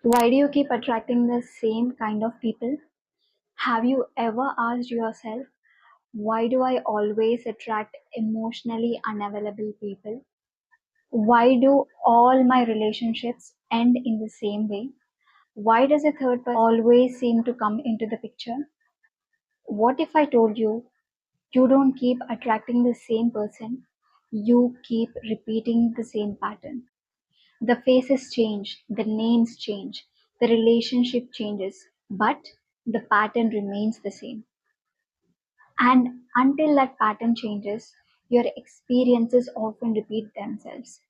Why do you keep attracting the same kind of people? Have you ever asked yourself, why do I always attract emotionally unavailable people? Why do all my relationships end in the same way? Why does a third person always seem to come into the picture? What if I told you, you don't keep attracting the same person, you keep repeating the same pattern? The faces change, the names change, the relationship changes, but the pattern remains the same. And until that pattern changes, your experiences often repeat themselves.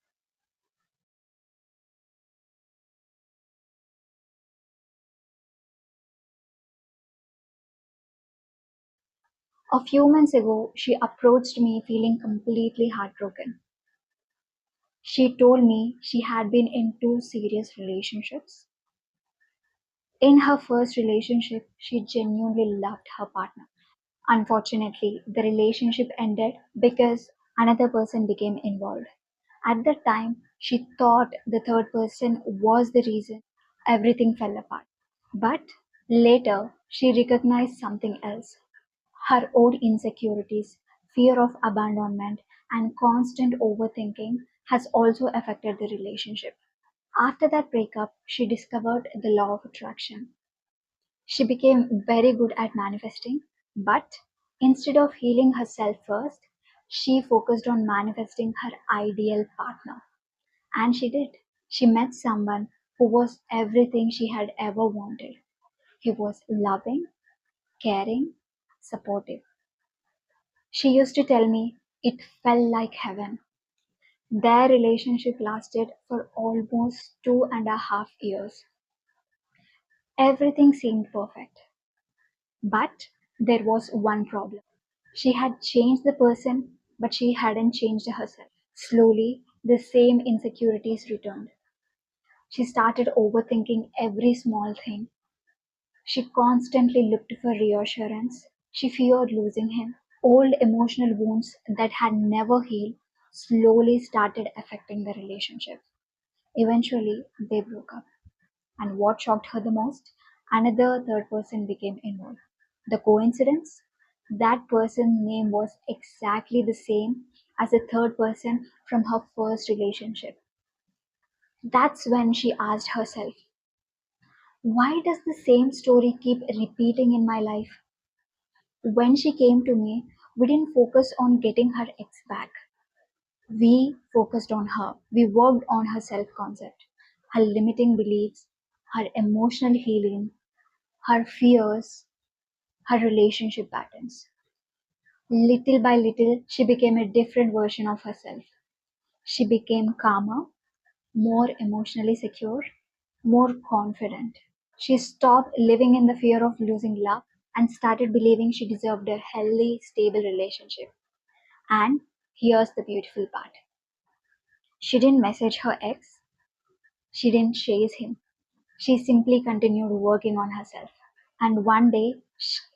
A few months ago, she approached me feeling completely heartbroken. She told me she had been in two serious relationships. In her first relationship, she genuinely loved her partner. Unfortunately, the relationship ended because another person became involved. At that time, she thought the third person was the reason everything fell apart. But later, she recognized something else. Her own insecurities, fear of abandonment, and constant overthinking has also affected the relationship. After that breakup, she discovered the law of attraction. She became very good at manifesting, but instead of healing herself first, she focused on manifesting her ideal partner. And she did. She met someone who was everything she had ever wanted. He was loving, caring, supportive. She used to tell me it felt like heaven. Their relationship lasted for almost 2.5 years. Everything seemed perfect. But there was one problem. She had changed the person, but she hadn't changed herself. Slowly, the same insecurities returned. She started overthinking every small thing. She constantly looked for reassurance. She feared losing him. Old emotional wounds that had never healed slowly started affecting the relationship. Eventually, they broke up. And what shocked her the most? Another third person became involved. The coincidence? That person's name was exactly the same as the third person from her first relationship. That's when she asked herself, why does the same story keep repeating in my life? When she came to me, we didn't focus on getting her ex back. We focused on her. We worked on her self concept, her limiting beliefs, her emotional healing, her fears, her relationship patterns. Little by little, she became a different version of herself. She became calmer, more emotionally secure, more confident. She stopped living in the fear of losing love and started believing she deserved a healthy, stable relationship. And here's the beautiful part, she didn't message her ex, she didn't chase him. She simply continued working on herself. And one day,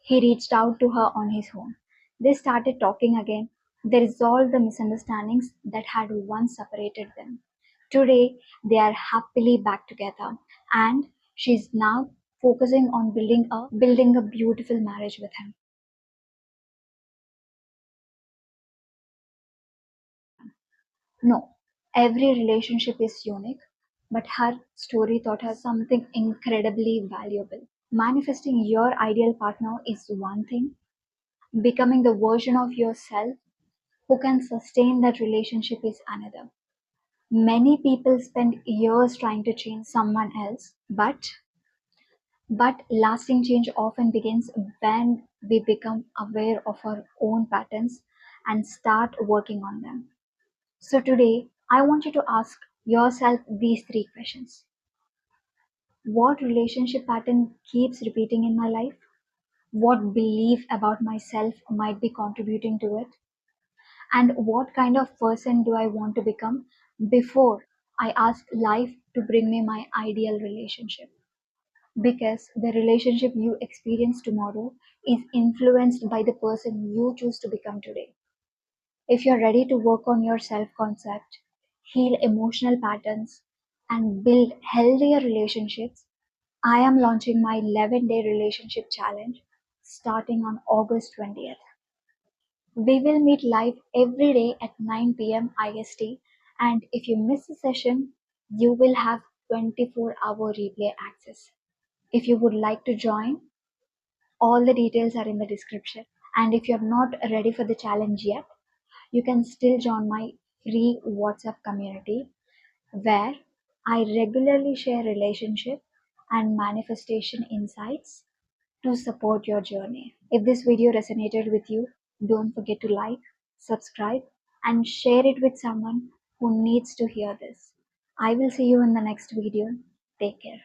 he reached out to her on his own. They started talking again. They resolved the misunderstandings that had once separated them. Today, they are happily back together, and she's now focusing on building a beautiful marriage with him. No, every relationship is unique, but her story taught her something incredibly valuable. Manifesting your ideal partner is one thing, becoming the version of yourself who can sustain that relationship is another. Many people spend years trying to change someone else, but lasting change often begins when we become aware of our own patterns and start working on them. So today, I want you to ask yourself these three questions. What relationship pattern keeps repeating in my life? What belief about myself might be contributing to it? And what kind of person do I want to become before I ask life to bring me my ideal relationship? Because the relationship you experience tomorrow is influenced by the person you choose to become today. If you're ready to work on your self concept, heal emotional patterns, and build healthier relationships, I am launching my 11-day relationship challenge starting on August 20th. We will meet live every day at 9 p.m. IST, and if you miss a session, you will have 24-hour replay access. If you would like to join, all the details are in the description. And if you're not ready for the challenge yet, you can still join my free WhatsApp community where I regularly share relationship and manifestation insights to support your journey. If this video resonated with you, don't forget to like, subscribe, and share it with someone who needs to hear this. I will see you in the next video. Take care.